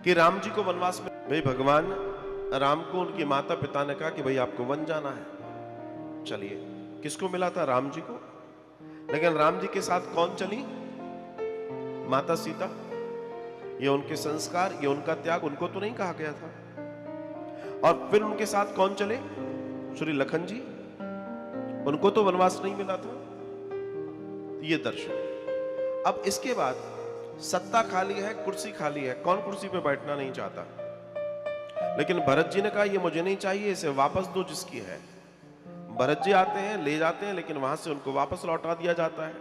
कि राम जी को वनवास में, भाई भगवान राम को उनके माता पिता ने कहा कि भाई आपको वन जाना है, चलिए। किसको मिला था? राम जी को। लेकिन राम जी के साथ कौन चली? माता सीता। ये उनके संस्कार, ये उनका त्याग उनको तो नहीं कहा गया था। और फिर उनके साथ कौन चले? श्री लखन जी। उनको तो वनवास नहीं मिला था। ये दर्शन। अब इसके बाद सत्ता खाली है, कुर्सी खाली है, कौन कुर्सी पे बैठना नहीं चाहता? लेकिन भरत जी ने कहा ये मुझे नहीं चाहिए, इसे वापस दो जिसकी है। भरत जी आते हैं, ले जाते हैं, लेकिन वहां से उनको वापस लौटा दिया जाता है।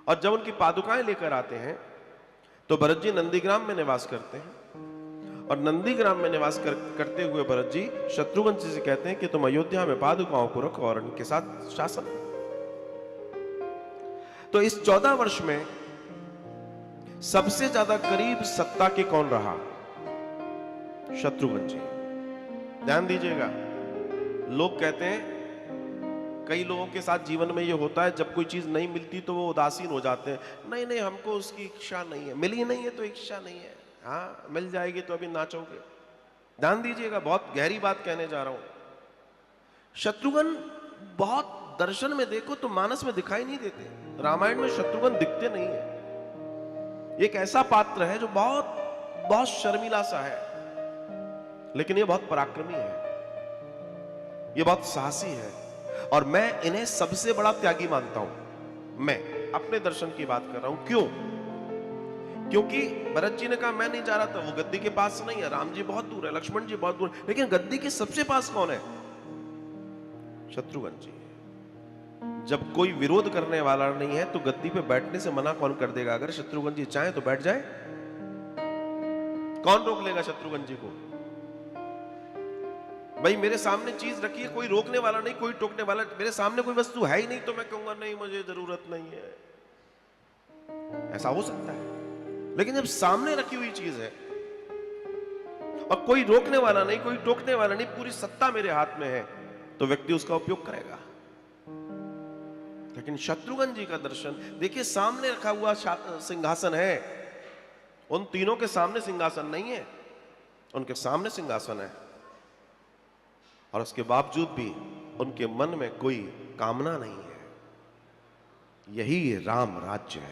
और जब उनकी पादुकाएं लेकर आते हैं तो भरत जी नंदीग्राम में निवास करते हैं। और नंदीग्राम में निवास करते हुए भरत जी शत्रुघ्न जी से कहते हैं कि तुम अयोध्या में पादुकाओं को रखो और उनके साथ शासन। तो इस 14 वर्ष में सबसे ज्यादा करीब सत्ता के कौन रहा? शत्रुघ्न जी। ध्यान दीजिएगा, लोग कहते हैं, कई लोगों के साथ जीवन में ये होता है, जब कोई चीज नहीं मिलती तो वो उदासीन हो जाते हैं। नहीं नहीं, हमको उसकी इच्छा नहीं है, मिली नहीं है तो इच्छा नहीं है, हाँ मिल जाएगी तो अभी नाचोगे। ध्यान दीजिएगा, बहुत गहरी बात कहने जा रहा हूं। शत्रुघ्न बहुत दर्शन में देखो तो मानस में दिखाई नहीं देते, रामायण में शत्रुघ्न दिखते नहीं है। एक ऐसा पात्र है जो बहुत बहुत शर्मिला सा है, लेकिन ये बहुत पराक्रमी है, ये बहुत साहसी है, और मैं इन्हें सबसे बड़ा त्यागी मानता हूं। मैं अपने दर्शन की बात कर रहा हूं। क्यों? क्योंकि भरत जी ने कहा मैं नहीं जा रहा था, वो गद्दी के पास नहीं है, राम जी बहुत दूर है, लक्ष्मण जी बहुत दूर है, लेकिन गद्दी के सबसे पास कौन है? शत्रुघ्न जी। जब कोई विरोध करने वाला नहीं है तो गद्दी पे बैठने से मना कौन कर देगा? अगर शत्रुघ्न जी चाहे तो बैठ जाए, कौन रोक लेगा शत्रुघ्न जी को? भाई मेरे सामने चीज रखी है, कोई रोकने वाला नहीं, कोई टोकने वाला, मेरे सामने कोई वस्तु है ही नहीं तो मैं कहूंगा नहीं मुझे जरूरत नहीं है, ऐसा हो सकता है। लेकिन जब सामने रखी हुई चीज है और कोई रोकने वाला नहीं, कोई टोकने वाला नहीं, पूरी सत्ता मेरे हाथ में है, तो व्यक्ति उसका उपयोग करेगा। लेकिन शत्रुघ्न जी का दर्शन देखिए, सामने रखा हुआ सिंहासन है, उन तीनों के सामने सिंहासन नहीं है, उनके सामने सिंहासन है, और उसके बावजूद भी उनके मन में कोई कामना नहीं है। यही राम राज्य है।